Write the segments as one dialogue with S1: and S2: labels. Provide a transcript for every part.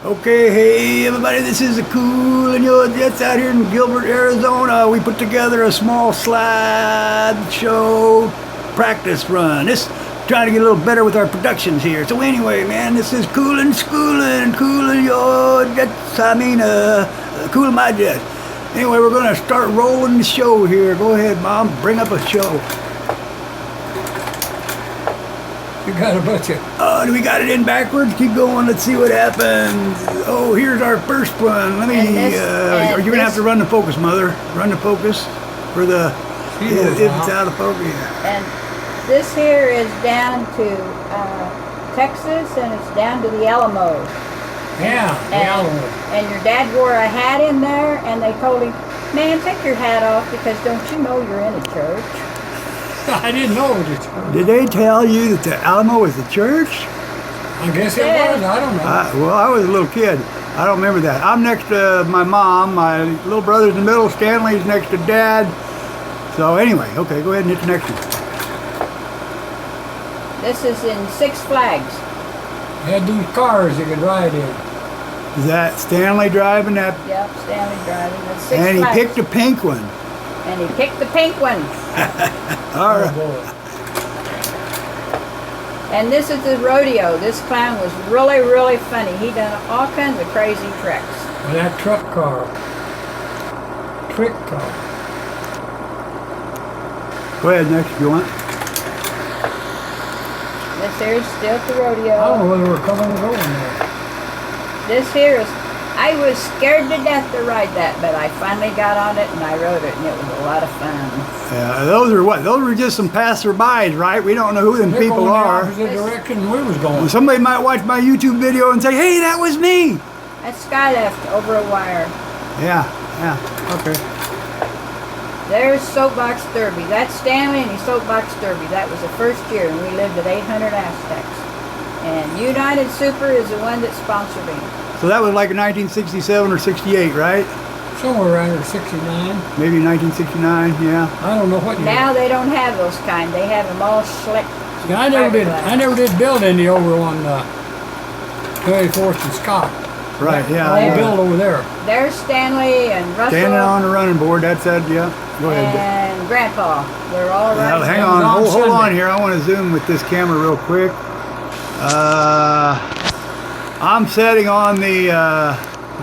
S1: Okay, hey everybody, this is the Cool and Your Jets out here in Gilbert, Arizona. We put together a small slide show practice run. This trying to get a little better with our productions here. So anyway, man, this is Cool and Your Jets. Cool and My Jets. Anyway, we're gonna start rolling the show here. Go ahead, Mom, bring up a show.
S2: You got a bunch of...
S1: Oh, we got it in backwards? Keep going, let's see what happens. Oh, here's our first one. Let me, you're going to have to run the focus, Mother. Run the focus for the, if it's out of focus.
S3: And this here is down to Texas, and it's down to the Alamo.
S2: Yeah, the Alamo.
S3: And your dad wore a hat in there, and they told him, man, take your hat off because don't you know you're in a church?
S2: I didn't know it was a church.
S1: Did they tell you that the Alamo was the church?
S2: I guess it was. I don't know.
S1: Well, I was a little kid. I don't remember that. I'm next to my mom. My little brother's in the middle. Stanley's next to Dad. So anyway, okay, go ahead and hit the next one.
S3: This is in Six Flags.
S2: They had these cars you could ride in.
S1: Is that Stanley driving that?
S3: Yep, Stanley driving. That's Six
S1: And he
S3: Flags.
S1: picked a pink one.
S3: And he picked the pink one.
S1: All right.
S2: Oh,
S3: And this is the rodeo. This clown was really, really funny. He done all kinds of crazy tricks.
S2: well, that truck car. Trick car.
S1: Go ahead next if you want.
S3: This here is still the rodeo.
S2: I don't know whether we're coming or going there.
S3: This here is, I was scared to death to ride that, but I finally got on it and I rode it, and it was a lot of fun.
S1: Yeah, those are what? Those were just some passerbys, right? We don't know who them
S2: They're
S1: people
S2: going
S1: are.
S2: the opposite direction we was going.
S1: Somebody might watch my YouTube video and say, hey, that was me.
S3: That's skylift over a wire.
S1: Yeah, okay.
S3: There's Soapbox Derby. That's Stanley and his Soapbox Derby. That was the first year, and we lived at 800 Aztecs. And United Super is the one that sponsored me.
S1: So that was like in 1967 or 68, right?
S2: Somewhere around here, 69.
S1: Maybe 1969, yeah.
S2: I don't know what year.
S3: Now they don't have those kind. They have them all slick.
S2: See, I never did build any over on 24th and Scott.
S1: Right, yeah.
S2: I build over there.
S3: There's Stanley and Russell.
S1: Standing on the running board, that's that, yeah. Go ahead.
S3: And Grandpa. They're all
S1: Now,
S3: right.
S1: hang
S2: That
S1: on,
S2: was on
S1: hold on
S2: Sunday.
S1: here. I want to zoom with this camera real quick. I'm setting on the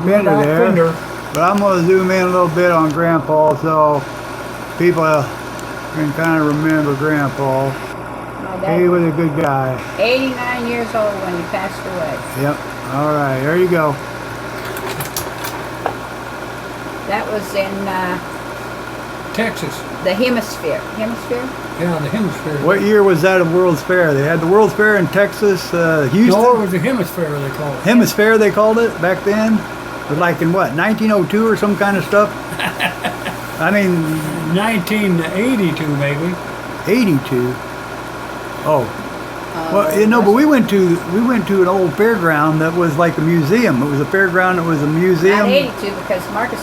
S1: fender there, but I'm going to zoom in a little bit on Grandpa so people can kind of remember Grandpa.
S3: My dad
S1: He was a good guy.
S3: 89 years old when he passed away.
S1: Yep. All right, there you go.
S3: That was in
S2: Texas.
S3: the Hemisphere. Hemisphere?
S2: Yeah, the hemisphere.
S1: What year was that of World's Fair? They had the World's Fair in Texas, Houston.
S2: No, it was the hemisphere they call it.
S1: Hemisphere, they called it back then. It was like in what, 1902 or some kind of stuff? I mean,
S2: 1982 maybe.
S1: 82. Oh. Well, you know, but we went to an old fairground that was like a museum. It was a fairground that was a museum.
S3: Not 82 because Marcus.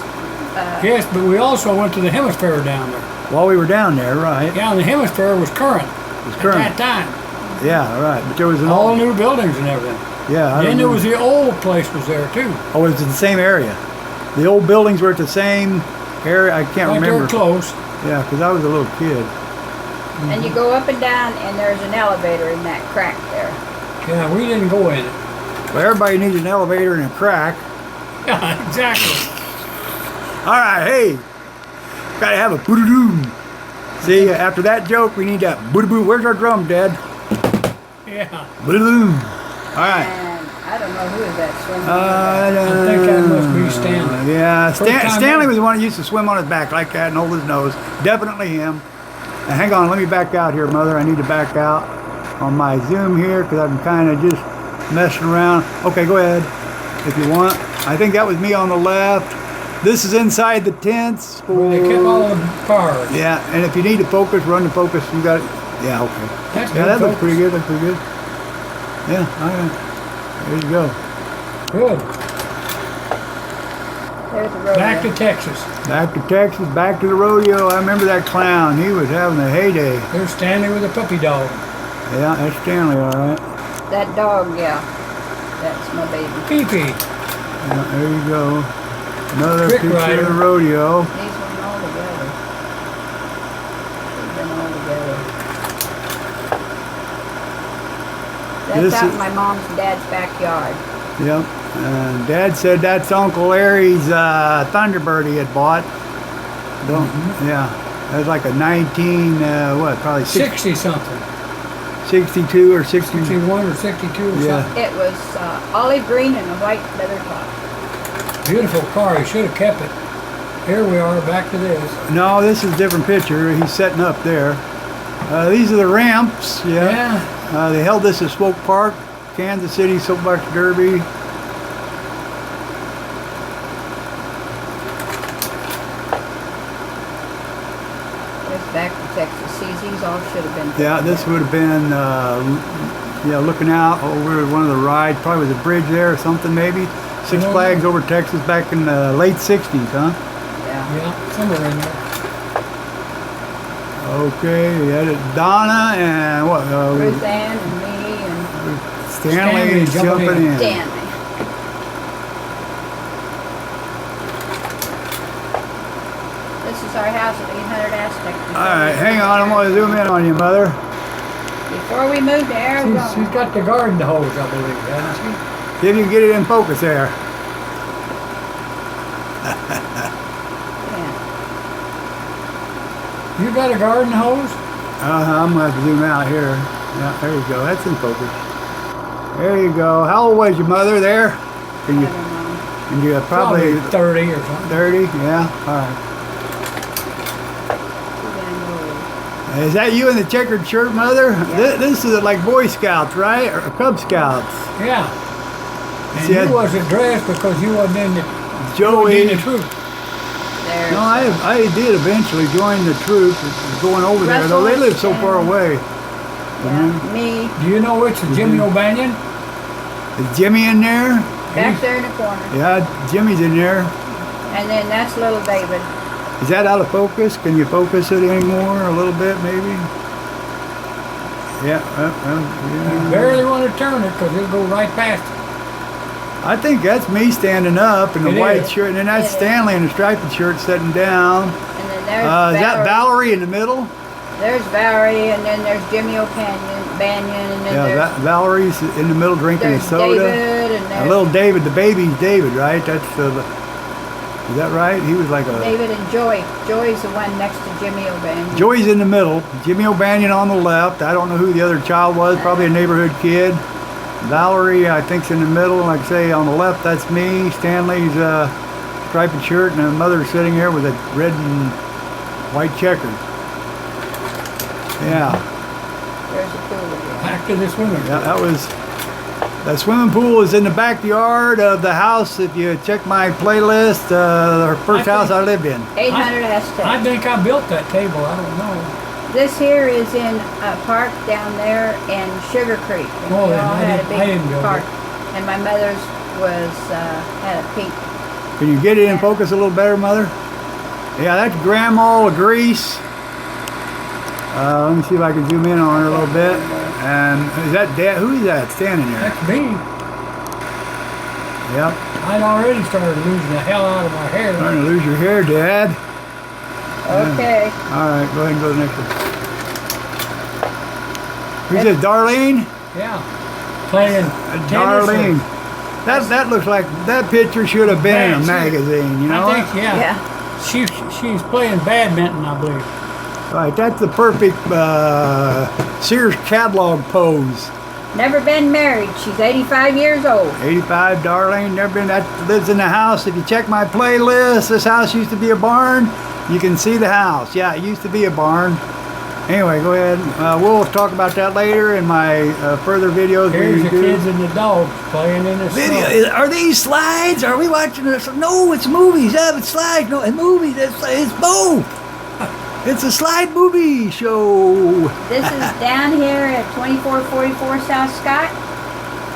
S2: Yes, but we also went to the hemisphere down there.
S1: While we were down there, right?
S2: Yeah, and the hemisphere was current.
S1: was current.
S2: At that time.
S1: Yeah, right. But there was an
S2: All
S1: old,
S2: new buildings and everything.
S1: yeah. I
S2: Then there
S1: don't
S2: was the old place was there too.
S1: Oh, it was in the same area. The old buildings were at the same area. I can't
S2: Right
S1: remember.
S2: there close.
S1: Yeah, because I was a little kid.
S3: And you go up and down, and there's an elevator in that crack there.
S2: Yeah, we didn't go in it.
S1: Well, everybody needs an elevator and a crack.
S2: Yeah, exactly.
S1: All right, hey, gotta have a boo-doo-doo. See, after that joke, we need that boo-doo-boo. Where's our drum, Dad?
S2: Yeah.
S1: Boo-doo-doo. All right.
S3: And I don't know who is that swimming.
S2: I think that must be Stanley.
S1: Yeah,
S2: First time
S1: Stanley
S2: ever.
S1: was the one who used to swim on his back like that and hold his nose. Definitely him. Now, hang on, let me back out here, Mother. I need to back out on my zoom here because I'm kind of just messing around. Okay, go ahead if you want. I think that was me on the left. This is inside the tents.
S2: Where they kept all the cars.
S1: Yeah, and if you need to focus, run the focus. You got it. Yeah, okay.
S2: That's
S1: Yeah,
S2: good
S1: that looks
S2: focus.
S1: pretty good. Looks pretty good. Yeah, all right. There you go.
S2: Good.
S3: There's the rodeo.
S2: Back to Texas.
S1: Back to Texas, back to the rodeo. I remember that clown. He was having a heyday.
S2: There's Stanley with a puppy dog.
S1: Yeah, that's Stanley, all right.
S3: That dog, yeah. That's my baby.
S2: Pee-Pee.
S1: Yeah, there you go. Another
S2: Trick
S1: picture
S2: rider.
S1: of the rodeo.
S3: These went all together. They've been all together. That's
S1: This
S3: out
S1: is-
S3: in my mom's and dad's backyard.
S1: Yep. Dad said that's Uncle Larry's Thunderbird he had bought. Don't. Yeah. That was like a 19, what? Probably
S2: 60 something.
S1: 62 or 60.
S2: 61 or 62 or
S1: Yeah.
S2: something.
S3: It was olive green and a white leather top.
S2: Beautiful car. He should have kept it. Here we are, back to this.
S1: No, this is a different picture. He's setting up there. These are the ramps. Yeah. They held this at Swope Park, Kansas City Soapbox Derby.
S3: There's back to Texas. See, these all should have been.
S1: Yeah, this would have been, yeah, looking out over one of the rides. Probably was a bridge there or something, maybe. Six Flags over Texas back in the late 60s, huh?
S3: Yeah.
S2: Yeah, somewhere in there.
S1: Okay, we had Donna and what?
S3: Ruth Ann and me and
S1: Stanley
S2: Stanley jumping
S1: jumping in.
S3: Stanley. This is our house at 800 Aztec.
S1: All right, hang on. I'm going to zoom in on you, Mother.
S3: Before we moved to Arizona.
S2: She's got the garden hose, I believe, hasn't she?
S1: See if you can get it in focus there.
S3: Yeah.
S2: You got a garden hose?
S1: I'm going to have to zoom out here. Yeah, there you go. That's in focus. There you go. How old was your mother there? Can
S3: I
S1: you?
S3: don't know.
S1: And you probably
S2: 30 or something.
S1: 30. Yeah. All right.
S3: Too damn old.
S1: Is that you in the checkered shirt, Mother?
S3: Yeah.
S1: This is like Boy Scouts, right? Or Cub Scouts.
S2: Yeah. And
S1: See,
S2: you
S1: I-
S2: wasn't dressed because you wasn't in the,
S1: Joey.
S2: in the troop.
S3: There's
S1: No, I did eventually join the troop, going over there, though they live so far away.
S3: yeah, me
S2: Do you know which is Jimmy O'Banion?
S1: Is Jimmy in there?
S3: back there in the corner.
S1: Yeah, Jimmy's in there.
S3: And then that's little David.
S1: Is that out of focus? Can you focus it anymore? A little bit, maybe? Yeah,
S2: You
S1: yeah.
S2: barely want to turn it because it'll go right past it.
S1: I think that's me standing up in the
S2: It
S1: white
S2: is.
S1: shirt, and then that's
S3: It is.
S1: Stanley in the striped shirt sitting down.
S3: And then there's
S1: Is that Valerie in the middle?
S3: There's Valerie, and then there's Jimmy O'Banion, and then
S1: Yeah, Valerie's in the middle drinking a
S3: there's
S1: soda.
S3: David, and
S1: A
S3: there's
S1: little David, the baby's David, right? That's is that right? He was like a.
S3: David and Joy. Joy's the one next to Jimmy O'Banion.
S1: Joey's in the middle. Jimmy O'Banion on the left. I don't know who the other child was. Probably a neighborhood kid. Valerie, I think's in the middle. Like I say, on the left, that's me. Stanley's striped shirt, and the mother sitting there with a red and white checker. Yeah,
S3: There's a pool again.
S2: Back to this woman.
S1: yeah, that was. The swimming pool is in the backyard of the house. If you check my playlist, the first house I lived in.
S3: 800 Aztec.
S2: I think I built that table. I don't know.
S3: This here is in a park down there in Sugar Creek. And
S2: Oh,
S3: we
S2: then
S3: all
S2: I
S3: had a
S2: didn't- I didn't
S3: big
S2: go
S3: park. And my mother's was had a peak.
S1: Can you get it in focus a little better, Mother? Yeah, that's Grandma Grease. Let me see if I can zoom in on her a little bit. And is that Dad? Who is that standing there?
S2: That's me.
S1: Yep.
S2: I'd already started losing the hell out of my hair.
S1: Starting to lose your hair, Dad.
S3: Okay.
S1: All right, go ahead and go to the next one. Who's this, Darlene?
S2: Yeah. Playing tennis.
S1: Darlene. That looks like that picture should have been in a
S2: Man, she-
S1: magazine. You know
S2: I
S1: what?
S2: think, yeah.
S3: Yeah.
S2: She's playing badminton, I believe.
S1: Right, that's the perfect Sears catalog pose.
S3: Never been married. She's 85 years old.
S1: 85, Darlene, never been. That lives in the house. If you check my playlist, this house used to be a barn. You can see the house. Yeah, it used to be a barn. Anyway, go ahead. We'll talk about that later in my further videos.
S2: Here's
S1: we
S2: the
S1: do.
S2: kids and the dogs playing in the
S1: Video.
S2: snow.
S1: Are these slides? Are we watching this? No, it's movies. Yeah, it's slides. No, it's movies. It's both. It's a slide movie show.
S3: This is down here at 2444 South Scott.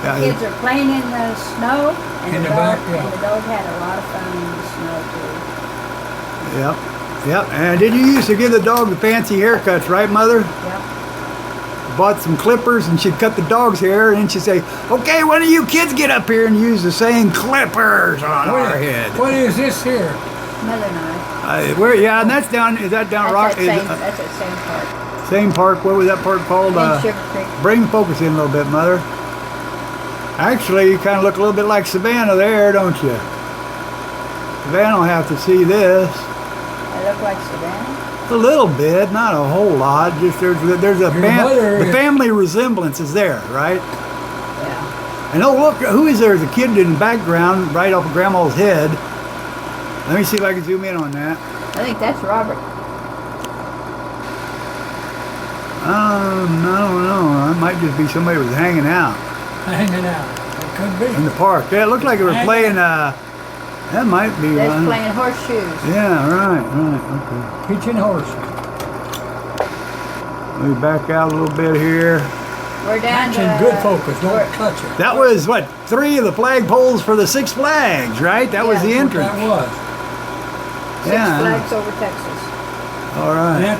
S1: Yeah,
S3: Kids are playing in the snow, and
S2: In
S3: the
S2: the
S3: dog,
S2: backyard.
S3: and the dog had a lot of fun in the snow too.
S1: Yep. Yep. And did you used to give the dog the fancy haircuts, right, Mother?
S3: Yep.
S1: bought some clippers and she'd cut the dog's hair, and then she'd say, "Okay, one of you kids get up here and use the same clippers on our head."
S2: What is this here?
S3: Mother knife.
S1: Where? Yeah, and that's down. Is that down Rock?
S3: That's at same park.
S1: Same park. What was that park called?
S3: In Sugar Creek.
S1: Bring focus in a little bit, Mother. Actually, you kind of look a little bit like Savannah there, don't you? Savannah will have to see this.
S3: I look like Savannah?
S1: A little bit, not a whole lot. Just there's a the family resemblance is there, right?
S3: Yeah.
S1: And oh look, who is there? There's a kid in the background, right off of Grandma's head. Let me see if I can zoom in on that.
S3: I think that's Robert.
S1: I don't know. It might just be somebody who was hanging out
S2: Hanging out. It could be.
S1: in the park. Yeah, it looked like they were playing. That might be
S3: That's
S1: one.
S3: playing horseshoes.
S1: Yeah, right. Okay.
S2: Pitching horse.
S1: Let me back out a little bit here.
S3: We're down
S2: Action,
S3: to
S2: good focus. Don't touch it.
S1: That was what 3 of the flag poles for the Six Flags, right? That was
S3: Yeah,
S1: the entrance.
S2: That was.
S3: Six
S1: Yeah.
S3: Flags over Texas.
S1: All right.
S2: And that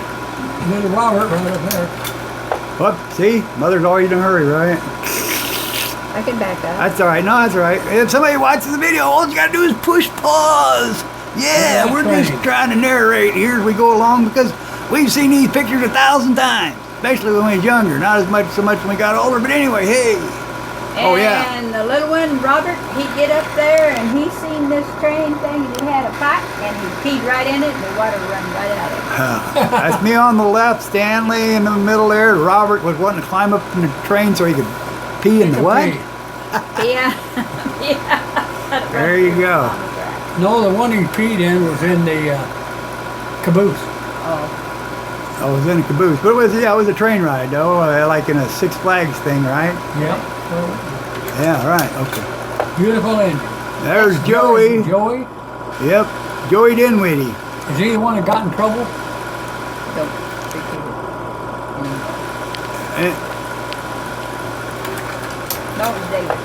S2: little Robert right up there.
S1: Well, see, Mother's always in a hurry, right?
S3: I can back up.
S1: That's all right. No, that's all right. If somebody watches the video, all you got to do is push pause. Yeah,
S2: that's
S1: we're
S2: right.
S1: just trying to narrate here as we go along because we've seen these pictures 1,000 times, especially when we was younger. Not as much so much when we got older, but anyway, hey. Oh, yeah.
S3: And the little one, Robert, he'd get up there and he seen this train thing and he had a pipe and he peed right in it and the water run right out of it.
S1: That's me on the left, Stanley in the middle there. Robert was wanting to climb up in the train so he could pee in the what?
S3: Yeah. Yeah.
S1: There you go.
S2: No, the one he peed in was in the caboose.
S3: Oh.
S1: I was in a caboose, but it was a train ride though, like in a Six Flags thing, right?
S2: Yep.
S1: Yeah, right. Okay.
S2: Beautiful engine.
S1: There's Joey.
S2: Joey?
S1: Yep, Joey Dinwiddie.
S2: Is he the one that got in trouble?
S3: Don't repeat it.
S1: Eh,
S3: No, it was David.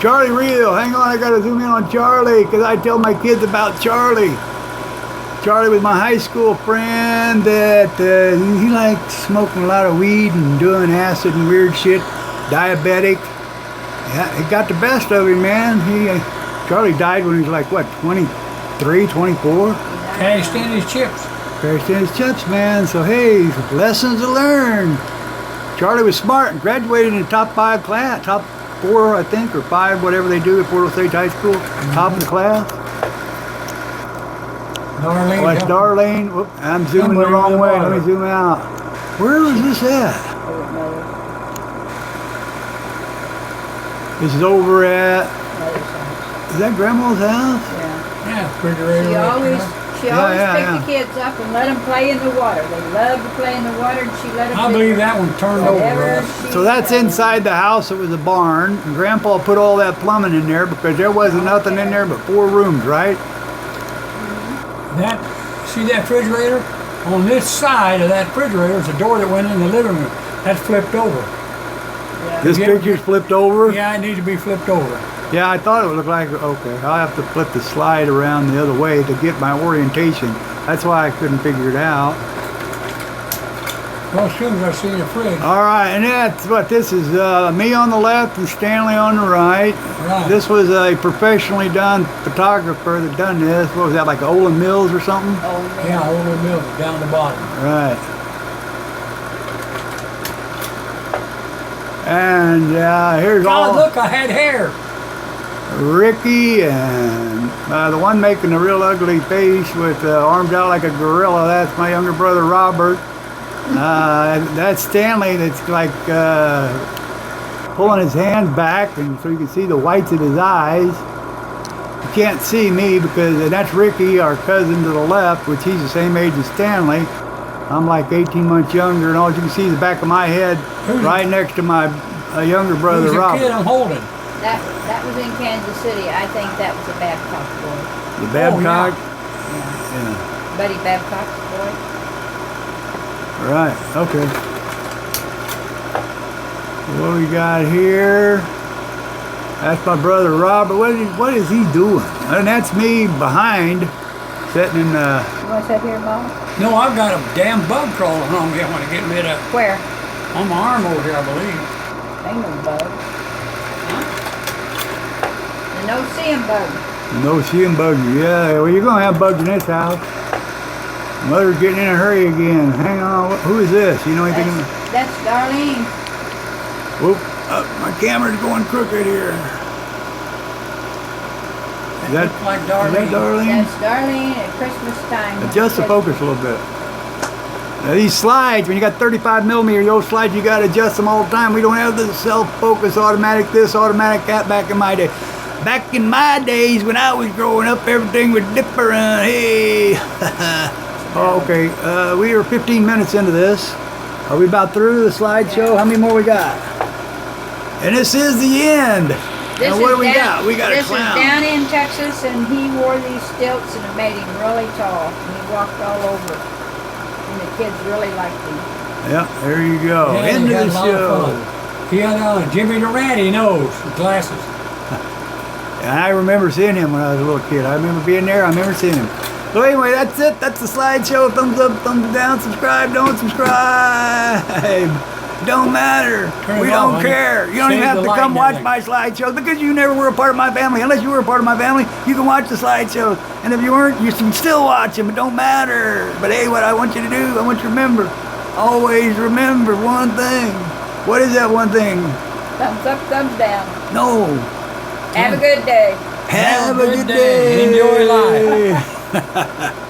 S1: Charlie Real. Hang on, I gotta zoom in on Charlie because I tell my kids about Charlie. Charlie was my high school friend that he liked smoking a lot of weed and doing acid and weird shit. Diabetic. Yeah, it got the best of him, man. Charlie died when he was like, what, 23, 24?
S2: Cashed in his chips.
S1: Cashed in his chips, man. So, hey, lessons to learn. Charlie was smart and graduated in the top 5 class, top 4, I think, or 5, whatever they do at Fort Osage High School. Top of the class.
S2: Darlene.
S1: Oh, that's Darlene. Whoop, I'm zooming the wrong way. Let me zoom out. Where was this at? This is over at, is that Grandma's house?
S3: Yeah.
S2: Yeah, refrigerator.
S3: She always picked the kids up and let them play in the water. They loved to play in the water, and she let them.
S2: I believe that one turned over.
S1: So that's inside the house. It was a barn. And Grandpa put all that plumbing in there because there wasn't nothing in there but 4 rooms, right?
S2: See that refrigerator? On this side of that refrigerator is a door that went in the living room. That's flipped over.
S3: Yeah.
S1: This picture's flipped over?
S2: Yeah, it needs to be flipped over.
S1: Yeah, I thought it would look like, okay, I'll have to flip the slide around the other way to get my orientation. That's why I couldn't figure it out.
S2: Well, as soon as I see the fridge.
S1: All right, and that's what this is, me on the left and Stanley on the right.
S2: Right.
S1: This was a professionally done photographer that done this. What was that, like Olin Mills or something?
S3: Oh, man.
S2: Yeah, over the middle, down the bottom.
S1: Right. And here's all
S2: God, look, I had hair.
S1: Ricky and the one making the real ugly face with arms out like a gorilla. That's my younger brother Robert. That's Stanley. That's like pulling his hands back, and so you can see the whites of his eyes. You can't see me and that's Ricky, our cousin to the left, which he's the same age as Stanley. I'm like 18 months younger, and all you can see is the back of my head right next to my younger brother
S2: Who's
S1: Robert.
S2: the kid I'm holding?
S3: That was in Kansas City. I think that was a Babcock boy.
S1: The Babcock?
S3: Yeah. Buddy Babcock's boy.
S1: Right, okay. What we got here? That's my brother Robert. What is he doing? And that's me behind, sitting in the...
S3: You want to sit here, Mom?
S2: No, I've got a damn bug crawling on me I want to get rid of.
S3: Where?
S2: On my arm over here, I believe.
S3: Ain't no bug. The no seeing bug.
S1: No seeing bugs. Yeah, well, you're going to have bugs in this house. Mother's getting in a hurry again. Hang on. Who is this? You know anything?
S3: That's Darlene.
S1: Whoop. My camera's going crooked here. Is that,
S2: looks like Darlene.
S1: Is that Darlene?
S3: That's Darlene at Christmas time.
S1: Adjust the focus a little bit. Now these slides, when you got 35 millimeter, those slides, you got to adjust them all the time. We don't have the self-focus, automatic this, automatic that back in my day. Back in my days when I was growing up, everything was different. Hey. Okay, we are 15 minutes into this. Are we about through the slideshow? How many more we got? And this is the end. Now what do we got? We got a clown.
S3: This is down in Texas, and he wore these stilts, and it made him really tall. And he walked all over, and the kids really liked him.
S1: Yep, there you go.
S2: Yeah,
S1: End
S2: he
S1: of
S2: had
S1: the
S2: a lot of
S1: show.
S2: fun. He had on Jimmy the Ratty nose with glasses.
S1: And I remember seeing him when I was a little kid. I remember being there. I remember seeing him. So anyway, that's it. That's the slideshow. Thumbs up, thumbs down, subscribe, don't subscribe. Don't matter.
S2: Turn it
S1: We
S2: off,
S1: don't
S2: honey.
S1: care. You don't
S2: Save
S1: even have
S2: the
S1: to
S2: light
S1: come
S2: and
S1: watch
S2: everything.
S1: my slideshows because you never were a part of my family. Unless you were a part of my family, you can watch the slideshows. And if you weren't, you can still watch them. It don't matter. But hey, what I want you to do, I want you to remember. Always remember one thing. What is that one thing?
S3: Thumbs up, thumbs down.
S1: No.
S3: Have a good day.
S1: Have a good day.
S2: Enjoy life.